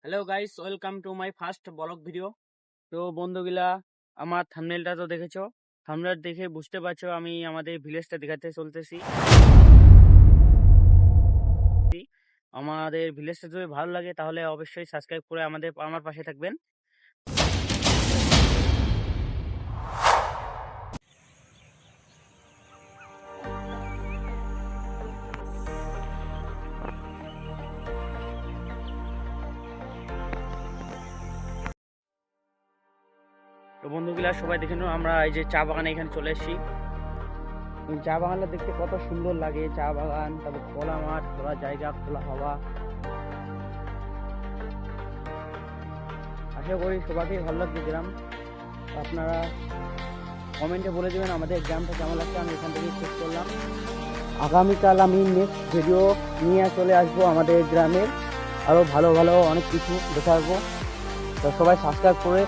Hello guys, welcome to my first blog video. তো বন্ধুগুলা, আমার থাম্বনেলটা তো দেখেছো। থাম্বনেল দেখে বুঝতে পারছো আমি আমাদের ভিলেজটা দেখাতে চলতেছি। আমাদের ভিলেজটা যদি ভালো লাগে তাহলে অবশ্যই সাবস্ক্রাইব করে আমার পাশে থাকবেন। তো বন্ধুগুলা সবাই দেখে নাও, আমরা এই যে চা বাগানে এখানে চলে এসেছি। চা বাগানটা দেখতে কত সুন্দর লাগে, চা বাগান, তারপর খোলা মাঠ, খোলা জায়গা, খোলা হাওয়া। আশা করি সবাইকে ভালো লাগবে গ্রাম। আপনারা কমেন্টে বলে দেবেন আমাদের গ্রামটা কেমন লাগছে। আমি এখান থেকে শেষ করলাম। আগামীকাল আমি নেক্সট ভিডিও নিয়ে চলে আসবো আমাদের গ্রামের আরও ভালো ভালো অনেক কিছু দেখাবো। তো সবাই সাবস্ক্রাইব করে